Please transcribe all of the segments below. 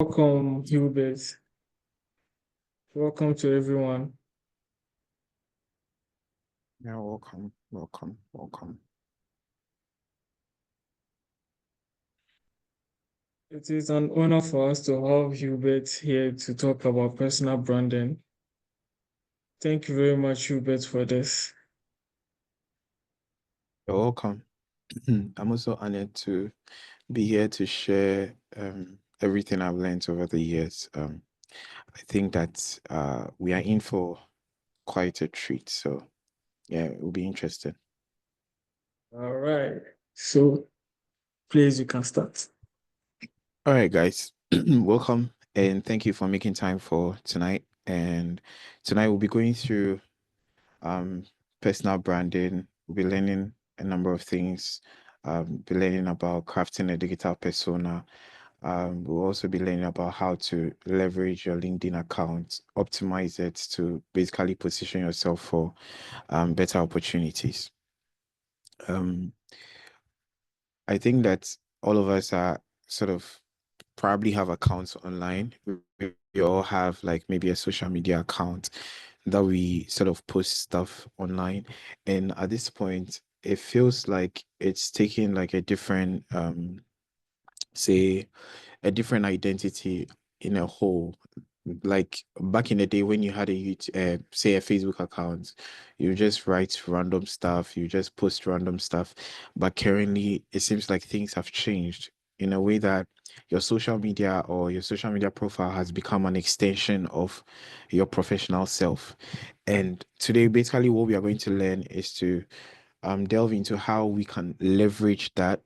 Welcome, Hubert. Welcome to everyone. Yeah, welcome. It is an honor for us to have Hubert here to talk about personal branding. Thank you very much, Hubert, for this. You're welcome. I'm also honored to be here to share everything I've learned over the years. I think that we are in for quite a treat. So yeah, it will be interesting. All right. So, please, you can start. All right, guys. Welcome and thank you for making time for tonight. And tonight we'll be going through um personal branding. We'll be learning a number of things. Be learning about crafting a digital persona. We'll also be learning about how to leverage your LinkedIn account, optimize it to basically position yourself for better opportunities. Um, I think that all of us are sort of probably have accounts online. We all have like maybe a social media account that we sort of post stuff online. And at this point, it feels like it's taking like a different say a different identity in a whole. Like back in the day when you had say a Facebook account, you just write random stuff, you just post random stuff. But currently, it seems like things have changed in a way that your social media or your social media profile has become an extension of your professional self. And today, basically, what we are going to learn is to delve into how we can leverage that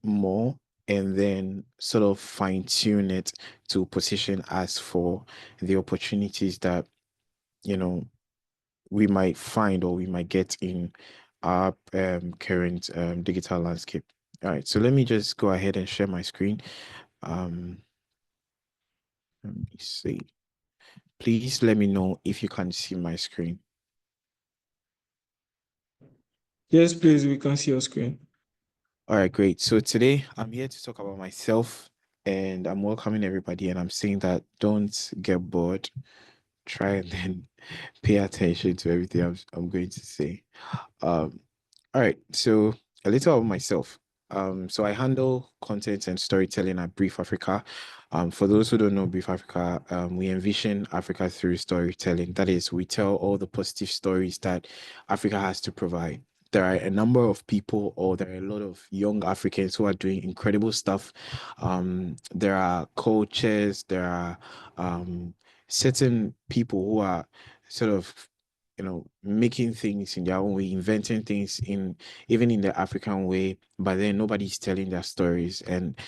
more and then sort of fine tune it to position us for the opportunities that you know we might find or we might get in our current digital landscape. All right, so let me just go ahead and share my screen. um Let me see. Please let me know if you can see my screen. Yes, please, we can see your screen. All right, great. So today I'm here to talk about myself and I'm welcoming everybody and I'm saying that don't get bored. Try and then pay attention to everything I'm going to say. Um, all right, so a little about myself. So I handle content and storytelling at Brief Africa. For those who don't know Brief Africa, we envision Africa through storytelling. That is, we tell all the positive stories that Africa has to provide. There are a number of people, or there are a lot of young Africans who are doing incredible stuff. There are coaches, there are certain people who are sort of making things in their own way, inventing things in even in the African way, but then nobody's telling their stories. And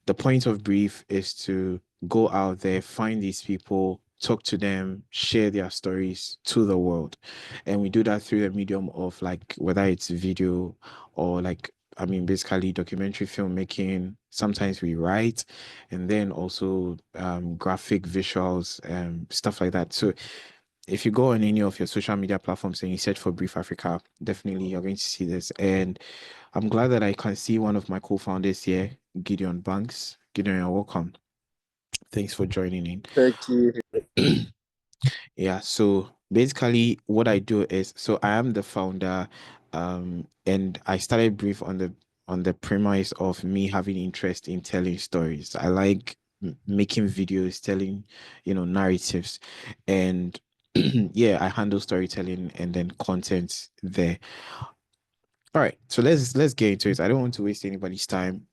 the point of Brief is to go out there, find these people, talk to them, share their stories to the world. And we do that through the medium of like whether it's video or like I mean basically documentary filmmaking. Sometimes we write and then also graphic visuals and stuff like that. So if you go on any of your social media platforms and you search for Brief Africa, definitely you're going to see this. And I'm glad that I can see one of my co-founders here, Gideon Banks. Gideon, you're welcome. Thanks for joining Thank you. in. Yeah, so basically what I do is so I am the founder, and I started Brief on the premise of me having interest in telling stories. I like making videos, telling, narratives, and yeah, I handle storytelling and then content there. All right, so let's get into it. I don't want to waste anybody's time.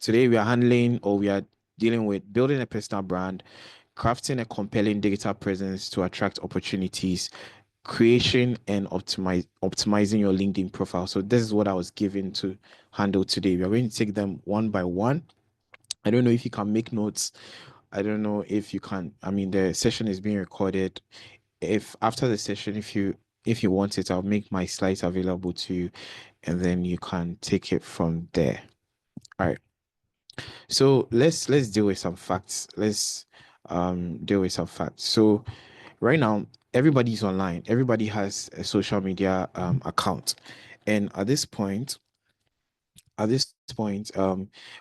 Today we are handling or we are dealing with building a personal brand, crafting a compelling digital presence to attract opportunities, creation and optimizing your LinkedIn profile. So this is what I was given to handle today. We are going to take them one by one. I don't know if you can make notes. I don't know if you can. I mean, the session is being recorded. If after the session, if you want it, I'll make my slides available to you, and then you can take it from there. All right. So let's deal with some facts. Let's deal with some facts. So right now, everybody's online. Everybody has a social media account, and at this point, point,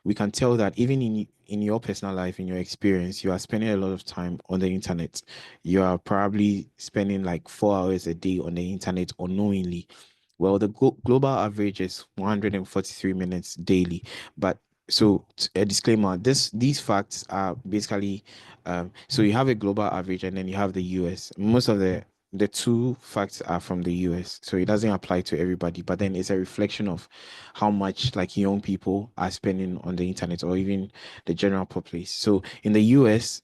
we can tell that even in your personal life, in your experience, you are spending a lot of time on the internet. You are probably spending like 4 hours a day on the internet unknowingly. Well, the global average is 143 minutes daily. But so a disclaimer, these facts are basically so you have a global average and then you have the US. Most of the two facts are from the US, so it doesn't apply to everybody, but then it's a reflection of how much like young people are spending on the internet or even the general populace. So in the US,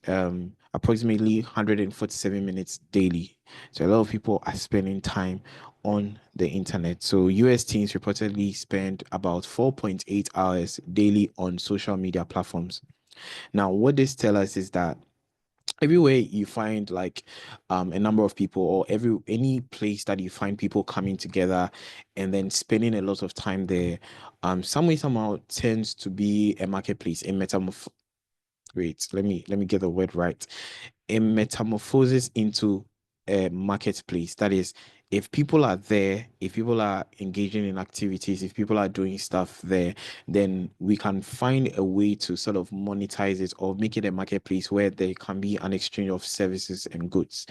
approximately 147 minutes daily. So a lot of people are spending time on the internet. So US teens reportedly spend about 4.8 hours daily on social media platforms. Now, what this tells us is that everywhere you find like a number of people, or any place that you find people coming together and then spending a lot of time there, some way somehow tends to be a marketplace, a metamorph wait let me get the word right, a metamorphosis into a marketplace. That is, if people are there, if people are engaging in activities, if people are doing stuff there, then we can find a way to sort of monetize it or make it a marketplace where there can be an exchange of services and goods,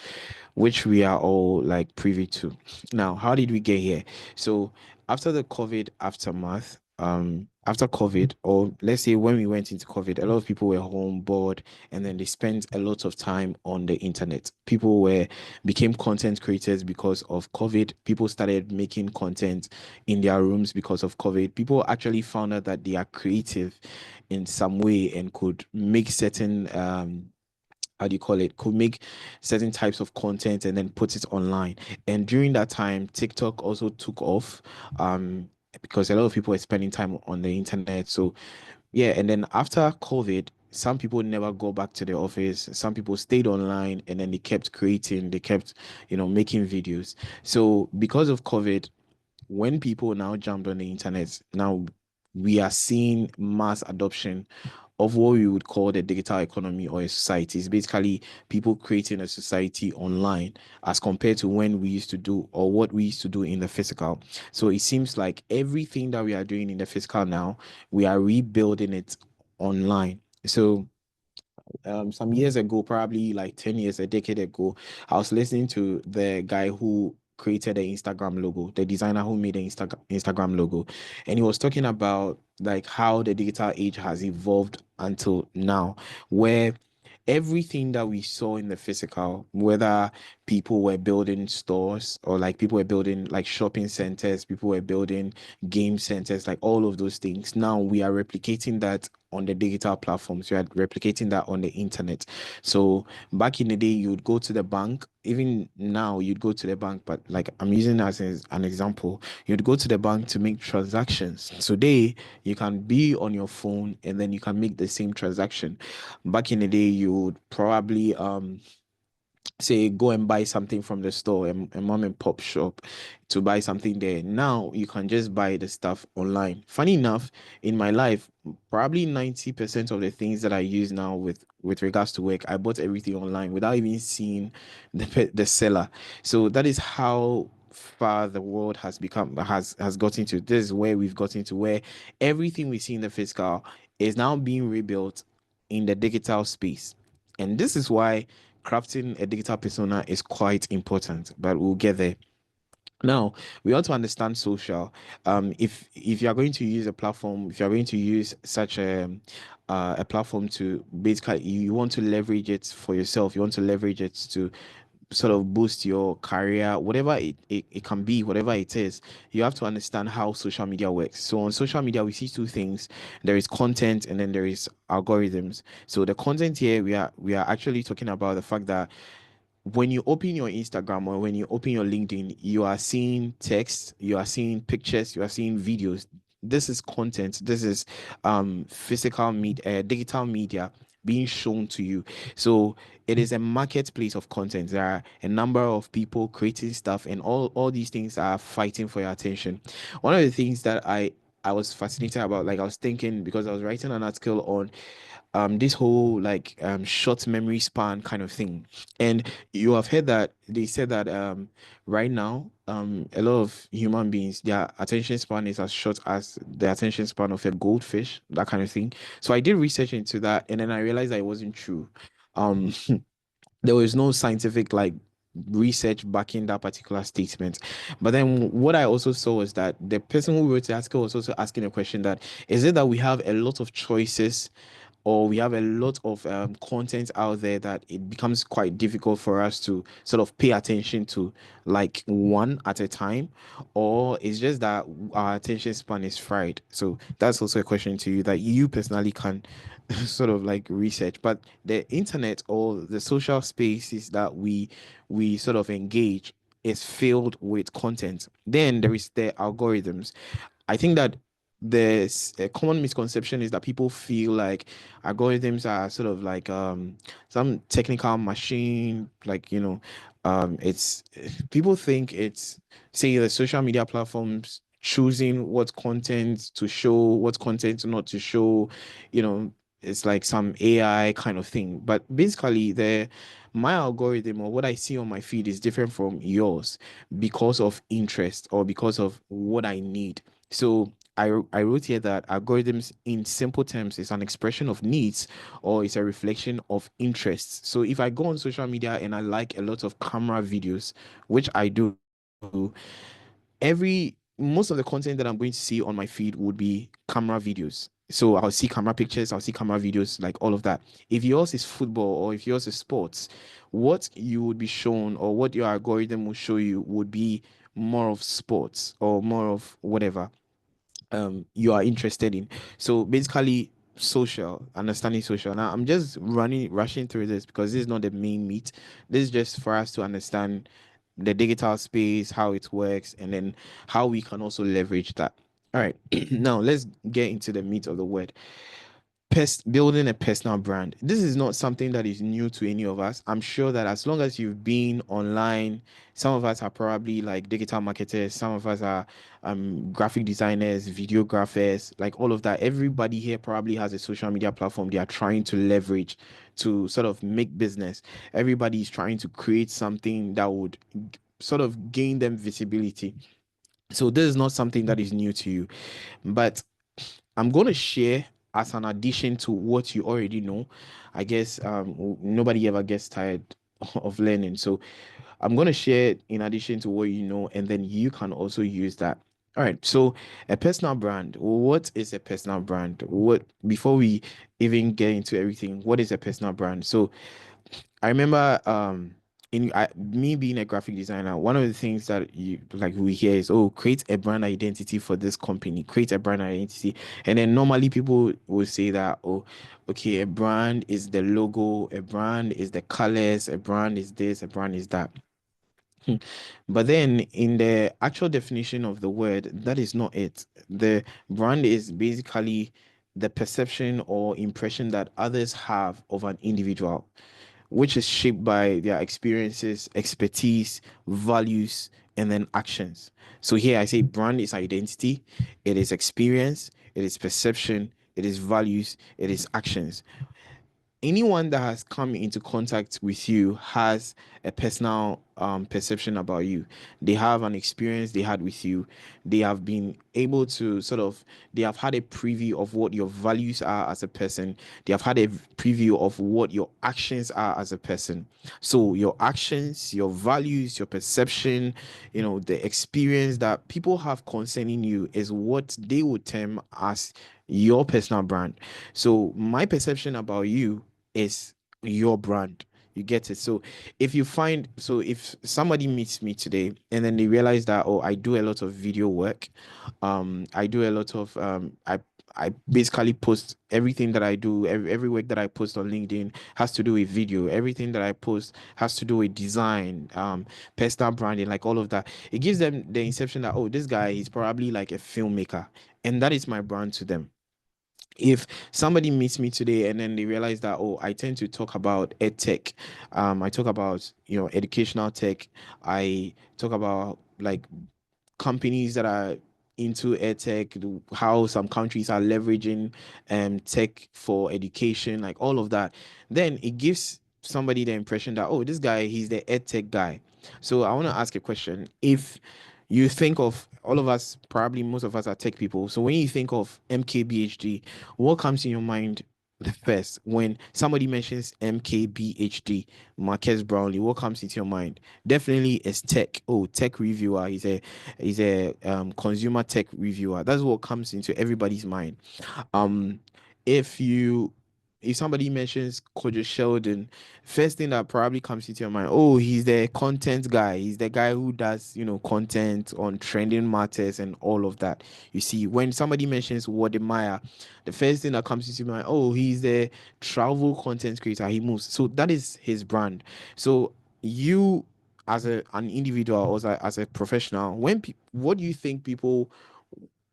which we are all like privy to. Now, how did we get here? So after the COVID aftermath, after COVID, or let's say when we went into COVID, a lot of people were home bored, and then they spent a lot of time on the internet. People became content creators because of COVID. People started making content in their rooms because of COVID. People actually found out that they are creative in some way and could make certain how do you call it, could make certain types of content and then put it online. And during that time, TikTok also took off, because a lot of people were spending time on the internet. So yeah, and then after COVID, some people never go back to the office. Some people stayed online and then they kept creating, they kept, making videos. So because of COVID, when people now jumped on the internet, now we are seeing mass adoption of what we would call the digital economy or a society. It's basically people creating a society online as compared to when we used to do or what we used to do in the physical. So it seems like everything that we are doing in the physical now, we are rebuilding it online. So some years ago, probably like 10 years, a decade ago, I was listening to the guy who created the Instagram logo, the designer who made the Instagram logo, and he was talking about like how the digital age has evolved until now, where everything that we saw in the physical, whether people were building stores or like people were building like shopping centers, people were building game centers, like all of those things. Now we are replicating that on the digital platforms. We are replicating that on the internet. So back in the day, you'd go to the bank. Even now, you'd go to the bank, but like I'm using as an example, you'd go to the bank to make transactions. Today, you can be on your phone and then you can make the same transaction. Back in the day, you would probably say go and buy something from the store, a mom and pop shop, to buy something there. Now you can just buy the stuff online. Funny enough, in my life, probably 90% of the things that I use now with regards to work, I bought everything online without even seeing the seller. So that is how far the world has gotten to. This is where we've gotten to, where everything we see in the physical is now being rebuilt in the digital space. And this is why crafting a digital persona is quite important, but we'll get there. Now, we ought to understand social. If you are going to use a platform, if you are going to use such a platform to basically, you want to leverage it for yourself, you want to leverage it to sort of boost your career, whatever it can be, whatever it is, you have to understand how social media works. So on social media, we see two things. There is content and then there is algorithms. So the content here, we are actually talking about the fact that when you open your Instagram or when you open your LinkedIn, you are seeing text, you are seeing pictures, you are seeing videos. This is content. This is physical media, digital media being shown to you. So it is a marketplace of content. There are a number of people creating stuff, and all these things are fighting for your attention. One of the things that I was fascinated about, like I was thinking because I was writing an article on this whole like short memory span kind of thing. And you have heard that they said that right now a lot of human beings, their attention span is as short as the attention span of a goldfish, that kind of thing. So I did research into that, and then I realized that it wasn't true. Um, there was no scientific like research backing that particular statement. But then what I also saw was that the person who wrote the article was also asking a question that is it that we have a lot of choices or we have a lot of content out there that it becomes quite difficult for us to sort of pay attention to like one at a time, or it's just that our attention span is fried. So that's also a question to you that you personally can sort of like research. But the internet or the social spaces that we sort of engage is filled with content. Then there is the algorithms. I think that there's a common misconception is that people feel like algorithms are sort of like some technical machine, like it's people think it's, say, the social media platforms choosing what content to show, what content not to show, you know, it's like some AI kind of thing. But basically the my algorithm or what I see on my feed is different from yours because of interest or because of what I need. So I wrote here that algorithms, in simple terms, is an expression of needs or it's a reflection of interests. So if I go on social media and I like a lot of camera videos, which I do, every most of the content that I'm going to see on my feed would be camera videos. So I'll see camera pictures, I'll see camera videos, like all of that. If yours is football or if yours is sports, what you would be shown or what your algorithm will show you would be more of sports or more of whatever you are interested in. So basically social, understanding social. Now I'm just rushing through this because this is not the main meat. This is just for us to understand the digital space, how it works, and then how we can also leverage that. All right. Now let's get into the meat of the word. Building a personal brand. This is not something that is new to any of us. I'm sure that as long as you've been online, some of us are probably like digital marketers, some of us are graphic designers, videographers, like all of that. Everybody here probably has a social media platform they are trying to leverage to sort of make business. Everybody is trying to create something that would sort of gain them visibility. So this is not something that is new to you, but I'm going to share as an addition to what you already know. I guess nobody ever gets tired of learning. So I'm going to share in addition to what you know, and then you can also use that. All right. So a personal brand. What is a personal brand? What, before we even get into everything, what is a personal brand? So I remember me being a graphic designer, one of the things that you like we hear is, oh, create a brand identity for this company, create a brand identity. And then normally people will say that, oh, okay, a brand is the logo, a brand is the colors, a brand is this, a brand is that. But then in the actual definition of the word, that is not it. The brand is basically the perception or impression that others have of an individual, which is shaped by their experiences, expertise, values, and then actions. So here I say brand is identity, it is experience, it is perception, it is values, it is actions. Anyone that has come into contact with you has a personal perception about you. They have an experience they had with you. They have been able to sort of, they have had a preview of what your values are as a person. They have had a preview of what your actions are as a person. So your actions, your values, your perception, the experience that people have concerning you is what they would term as your personal brand. So my perception about you is your brand. You get it. So if somebody meets me today and then they realize that, oh, I do a lot of video work, I do a lot of I basically post everything that I do, every work that I post on LinkedIn has to do with video. Everything that I post has to do with design, personal branding, like all of that. It gives them the inception that, oh, this guy is probably like a filmmaker, and that is my brand to them. If somebody meets me today and then they realize that, oh, I tend to talk about ed tech, I talk about educational tech, I talk about like companies that are into ed tech, how some countries are leveraging tech for education, like all of that, then it gives somebody the impression that, oh, this guy, he's the ed tech guy. So I want to ask a question. If you think of all of us, probably most of us are tech people. So when you think of MKBHD, what comes in your mind the first when somebody mentions MKBHD, Marquez Brownlee? What comes into your mind? Definitely is tech. Oh, tech reviewer. He's a consumer tech reviewer. That's what comes into everybody's mind. Um, if you if somebody mentions Kojo Sheldon, first thing that probably comes into your mind, oh, he's the content guy. He's the guy who does, content on trending matters and all of that. You see, when somebody mentions Wodemaya, the first thing that comes into mind, oh, he's the travel content creator. He moves. So that is his brand. So you as an individual or as a professional, what do you think people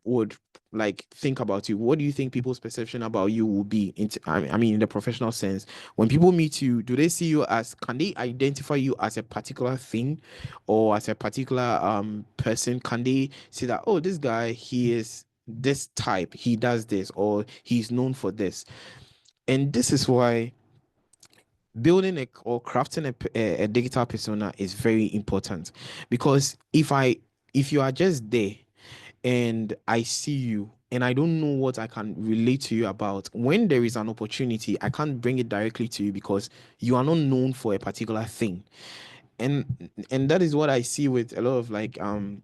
would like think about you? What do you think people's perception about you will be I mean in the professional sense? When people meet you, do they see you as, can they identify you as a particular thing or as a particular person? Can they see that, oh, this guy, he is this type, he does this, or he's known for this? And this is why building or crafting a digital persona is very important, because if you are just there and I see you and I don't know what I can relate to you about, when there is an opportunity, I can't bring it directly to you because you are not known for a particular thing. And that is what I see with a lot of like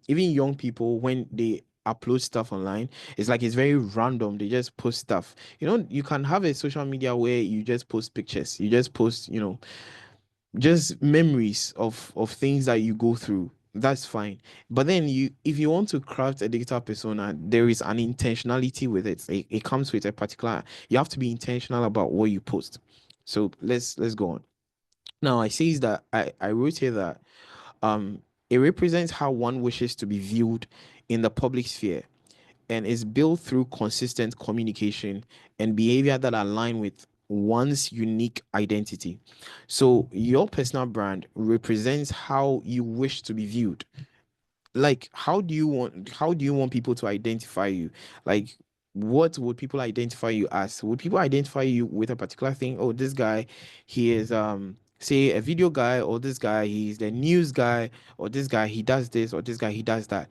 even young people when they upload stuff online. It's like it's very random. They just post stuff. You can have a social media where you just post pictures. You just post, just memories of things that you go through. That's fine. But then if you want to craft a digital persona, there is an intentionality with it. It comes with a particular, you have to be intentional about what you post. So let's go on. Now I see that I wrote here that it represents how one wishes to be viewed in the public sphere and is built through consistent communication and behavior that align with one's unique identity. So your personal brand represents how you wish to be viewed. Like, how do you want people to identify you? Like, what would people identify you as? Would people identify you with a particular thing? Oh, this guy, he is say a video guy, or this guy, he's the news guy, or this guy, he does this, or this guy, he does that.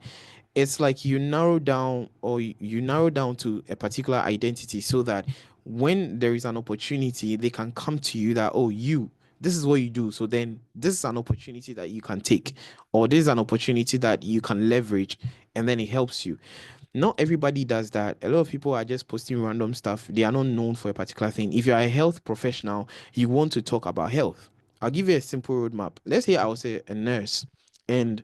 It's like you narrow down to a particular identity, so that when there is an opportunity, they can come to you that, oh, this is what you do, so then this is an opportunity that you can take, or this is an opportunity that you can leverage, and then it helps you. Not everybody does that. A lot of people are just posting random stuff. They are not known for a particular thing. If you're a health professional, you want to talk about health. I'll give you a simple roadmap. Let's say I was a nurse, and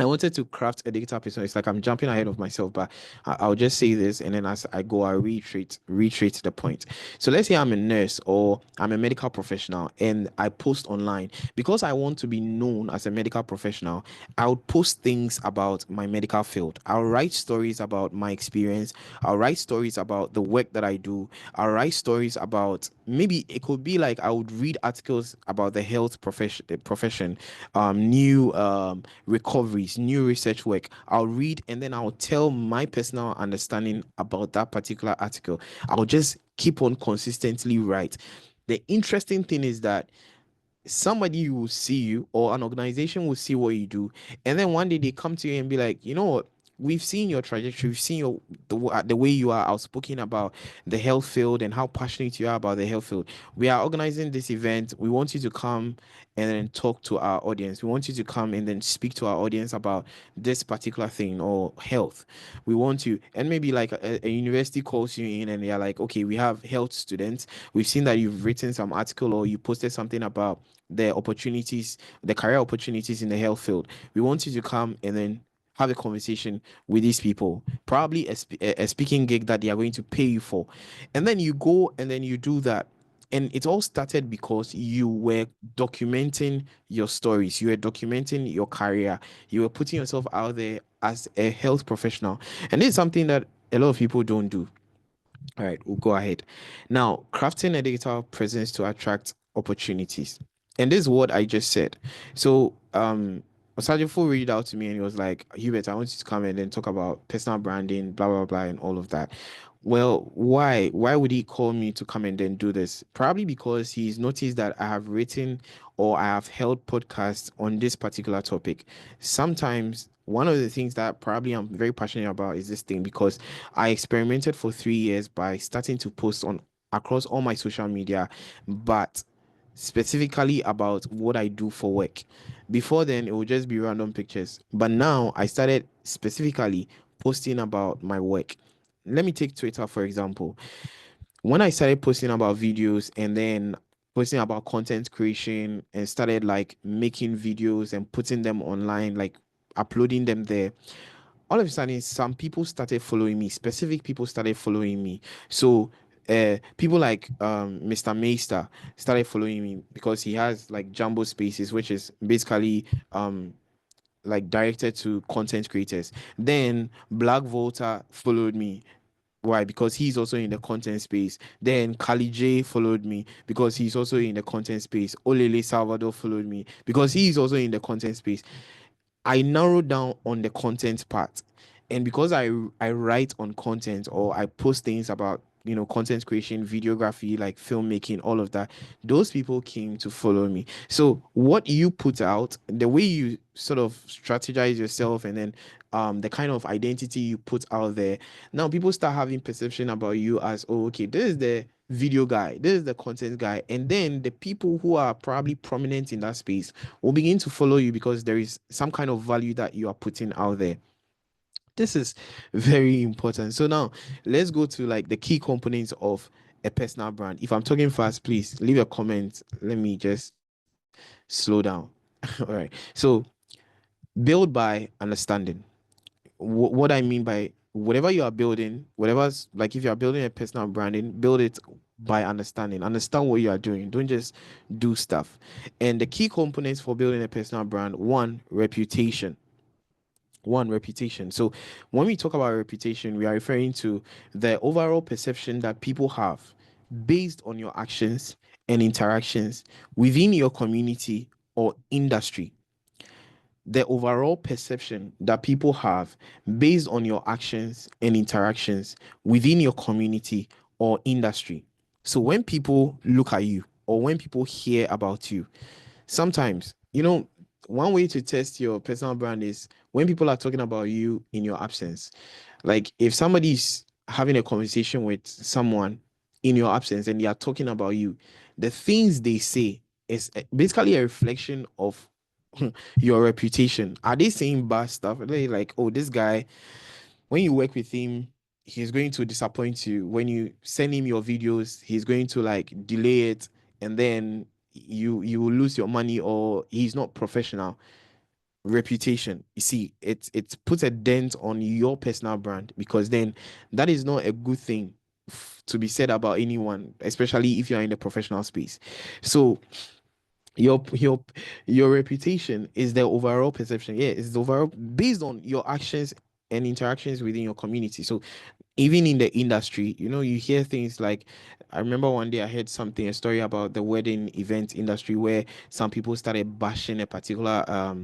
I wanted to craft a digital persona. It's like I'm jumping ahead of myself, but I'll just say this, and then as I go, I reiterate the point. So let's say I'm a nurse or I'm a medical professional, and I post online because I want to be known as a medical professional. I'll post things about my medical field. I'll write stories about my experience. I'll write stories about the work that I do. I'll write stories about, maybe it could be like I would read articles about the health profession, new recoveries, new research work. I'll read and then I'll tell my personal understanding about that particular article. I'll just keep on consistently write. The interesting thing is that somebody will see you, or an organization will see what you do, and then one day they come to you and be like, you know what, we've seen your trajectory, we've seen the way you are outspoken about the health field and how passionate you are about the health field. We are organizing this event. We want you to come and then talk to our audience. We want you to come and then speak to our audience about this particular thing or health. We want you, and maybe like a university calls you in and they're like, okay, we have health students. We've seen that you've written some article or you posted something about the opportunities, the career opportunities in the health field. We want you to come and then have a conversation with these people, probably a speaking gig that they are going to pay you for. And then you go and then you do that. And it all started because you were documenting your stories, you were documenting your career, you were putting yourself out there as a health professional. And this is something that a lot of people don't do. All right, we'll go ahead. Now, crafting a digital presence to attract opportunities. And this is what I just said. So, Sergeant Full reached out to me and he was like, Hubert, I want you to come and then talk about personal branding, blah, blah, blah, and all of that. Well, why would he call me to come and then do this? Probably because he's noticed that I have written or I have held podcasts on this particular topic. Sometimes one of the things that probably I'm very passionate about is this thing, because I experimented for 3 years by starting to post on across all my social media, but specifically about what I do for work. Before then, it would just be random pictures. But now I started specifically posting about my work. Let me take Twitter, for example. When I started posting about videos and then posting about content creation and started like making videos and putting them online, like uploading them there, all of a sudden some people started following me. Specific people started following me. So people like Mr. Meister started following me because he has like Jumbo Spaces, which is basically like directed to content creators. Then Black Volta followed me. Why? Because he's also in the content space. Then Kali J followed me because he's also in the content space. Olele Salvador followed me because he's also in the content space. I narrow down on the content part. And because I write on content, or I post things about, content creation, videography, like filmmaking, all of that, those people came to follow me. So what you put out, the way you sort of strategize yourself, and then the kind of identity you put out there, now people start having perception about you as, oh, okay, this is the video guy, this is the content guy. And then the people who are probably prominent in that space will begin to follow you because there is some kind of value that you are putting out there. This is very important. So now let's go to like the key components of a personal brand. If I'm talking fast, please leave a comment. Let me just slow down. All right. So build by understanding. What I mean by whatever you are building, whatever's like, if you are building a personal branding, build it by understanding. Understand what you are doing. Don't just do stuff. And the key components for building a personal brand: one, reputation. One, reputation. So when we talk about reputation, we are referring to the overall perception that people have based on your actions and interactions within your community or industry. The overall perception that people have based on your actions and interactions within your community or industry. So when people look at you or when people hear about you, sometimes, one way to test your personal brand is when people are talking about you in your absence. Like if somebody's having a conversation with someone in your absence and they are talking about you, the things they say is basically a reflection of your reputation. Are they saying bad stuff? Are they like, oh, this guy, when you work with him, he's going to disappoint you. When you send him your videos, he's going to like delay it, and then you will lose your money, or he's not professional. Reputation, you see, it's puts a dent on your personal brand, because then that is not a good thing to be said about anyone, especially if you're in the professional space. So your your your reputation is the overall perception. Yeah, it's the overall based on your actions and interactions within your community. So even in the industry, you hear things like, I remember one day I heard a story about the wedding event industry, where some people started bashing a particular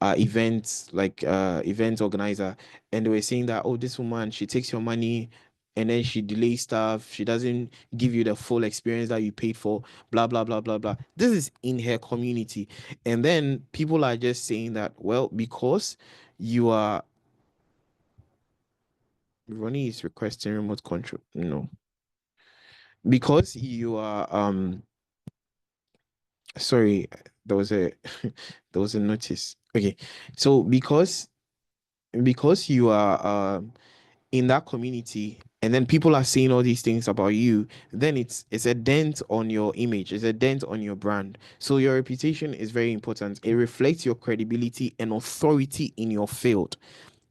event, like event organizer, and they were saying that, oh, this woman, she takes your money and then she delays stuff, she doesn't give you the full experience that you paid for, blah blah blah blah blah. This is in her community. And then people are just saying that, well, because you are Ronnie is requesting remote control. No, because you are sorry, there was a there was a notice. Okay, so because you are in that community, and then people are saying all these things about you, then it's a dent on your image, it's a dent on your brand. So your reputation is very important. It reflects your credibility and authority in your field.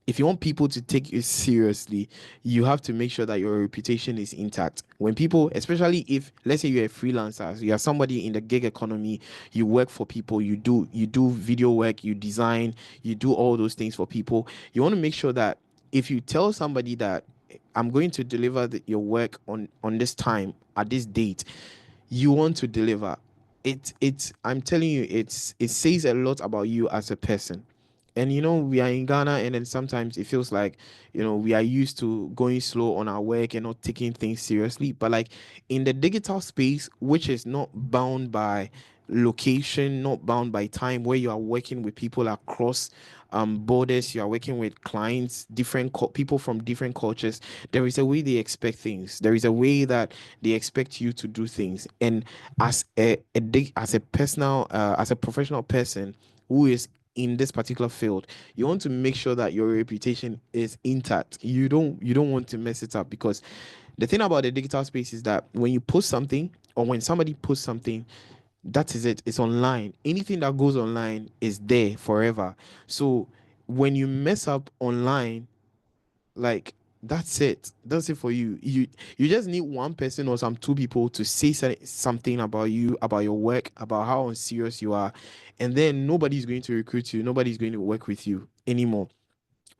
If you want people to take you seriously, you have to make sure that your reputation is intact. When people, especially if, let's say, you're a freelancer, you are somebody in the gig economy, you work for people, you do video work, you design, you do all those things for people. You want to make sure that if you tell somebody that I'm going to deliver your work on this time at this date, you want to deliver. I'm telling you, it says a lot about you as a person. And we are in Ghana, and then sometimes it feels like we are used to going slow on our work and not taking things seriously. But like in the digital space, which is not bound by location, not bound by time, where you are working with people across borders, you are working with clients, different people from different cultures. There is a way they expect things. There is a way that they expect you to do things. And as a personal, as a professional person who is in this particular field, you want to make sure that your reputation is intact. You don't want to mess it up, because the thing about the digital space is that when you post something, or when somebody posts something, that is it. It's online. Anything that goes online is there forever. So when you mess up online, like, that's it for you. You just need one person or some two people to say something about you, about your work, about how unserious you are, and then nobody's going to recruit you, nobody's going to work with you anymore.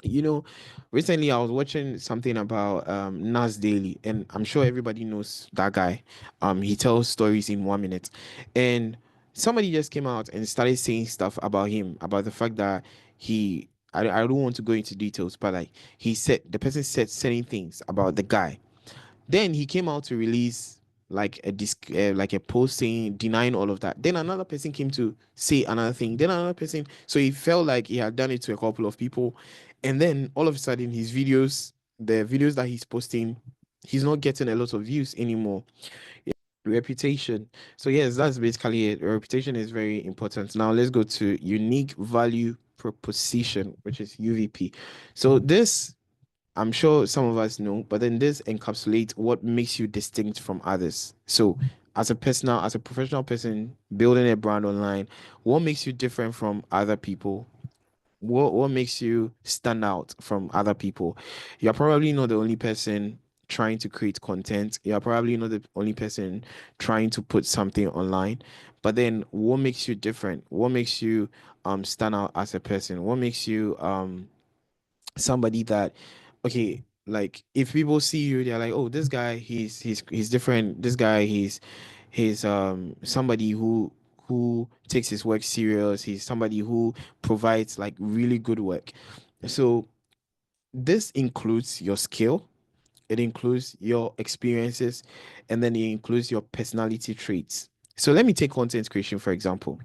you know Recently I was watching something about Nas Daily, and I'm sure everybody knows that guy. He tells stories in 1 minute, and somebody just came out and started saying stuff about him, about the fact that I don't want to go into details, but like, the person said certain things about the guy. Then he came out to release like a disc, like a post saying, denying all of that. Then another person came to say another thing. Then another person. So he felt like he had done it to a couple of people, and then all of a sudden, the videos that he's posting, he's not getting a lot of views anymore. Reputation. So yes, that's basically it. Reputation is very important. Now let's go to unique value proposition, which is UVP. So this, I'm sure some of us know, but then this encapsulates what makes you distinct from others. So, as a professional person building a brand online, what makes you different from other people? What makes you stand out from other people? You're probably not the only person trying to create content. You're probably not the only person trying to put something online. But then what makes you different? What makes you stand out as a person? What makes you somebody that, okay, like, if people see you, they're like, oh, this guy, he's different. This guy, he's somebody who takes his work serious. He's somebody who provides like really good work. So this includes your skill, it includes your experiences, and then it includes your personality traits. So let me take content creation for example.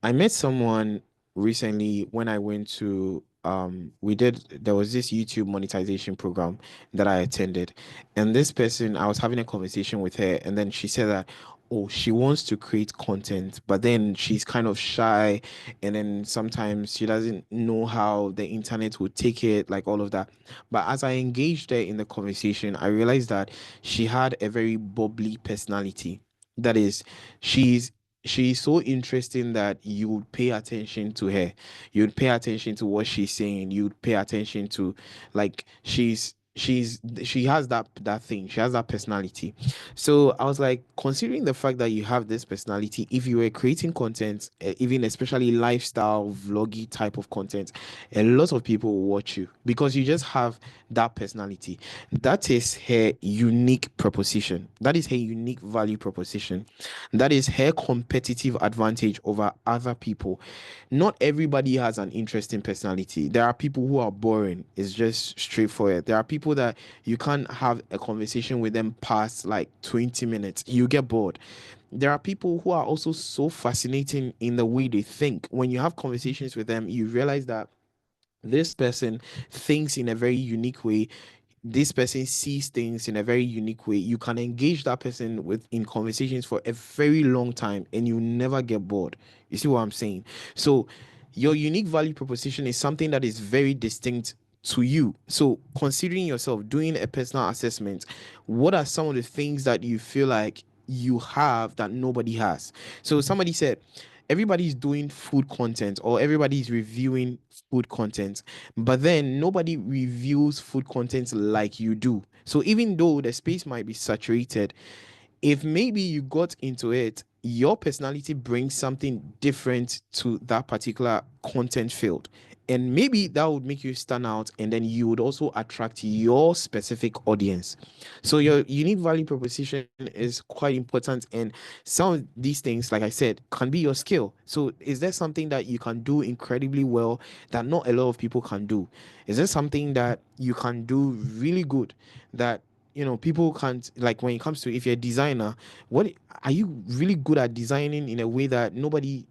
I met someone recently when I went to there was this YouTube monetization program that I attended. And this person, I was having a conversation with her, and then she said that, oh, she wants to create content, but then she's kind of shy, and then sometimes she doesn't know how the internet would take it, like all of that. But as I engaged her in the conversation, I realized that she had a very bubbly personality. That is, she's she's so interesting that you would pay attention to her. You'd pay attention to what she's saying. You'd pay attention to, like, she has that thing. She has that personality. So I was like, considering the fact that you have this personality, if you were creating content, even especially lifestyle vloggy type of content, a lot of people will watch you because you just have that personality. That is her unique proposition. That is her unique value proposition. That is her competitive advantage over other people. Not everybody has an interesting personality. There are people who are boring. It's just straightforward. There are people that you can't have a conversation with them past like 20 minutes. You get bored. There are people who are also so fascinating in the way they think. When you have conversations with them, you realize that this person thinks in a very unique way. This person sees things in a very unique way. You can engage that person with in conversations for a very long time, and you never get bored. You see what I'm saying? So your unique value proposition is something that is very distinct to you. So considering yourself, doing a personal assessment, what are some of the things that you feel like you have that nobody has? So somebody said everybody's doing food content, or everybody's reviewing food content, but then nobody reviews food content like you do. So even though the space might be saturated, if maybe you got into it, your personality brings something different to that particular content field. And maybe that would make you stand out, and then you would also attract your specific audience. So your unique value proposition is quite important, and some of these things, like I said, can be your skill. So is there something that you can do incredibly well that not a lot of people can do? Is there something that you can do really good that people can't? Like when it comes to, if you're a designer, what are you really good at designing in a way that nobody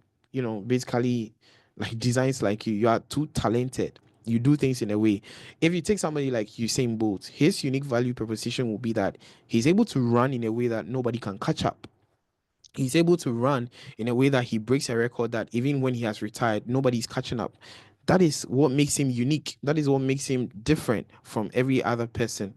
basically like designs like you? You are too talented. You do things in a way. If you take somebody like Usain Bolt, his unique value proposition will be that he's able to run in a way that nobody can catch up. He's able to run in a way that he breaks a record that even when he has retired, nobody's catching up. That is what makes him unique. That is what makes him different from every other person.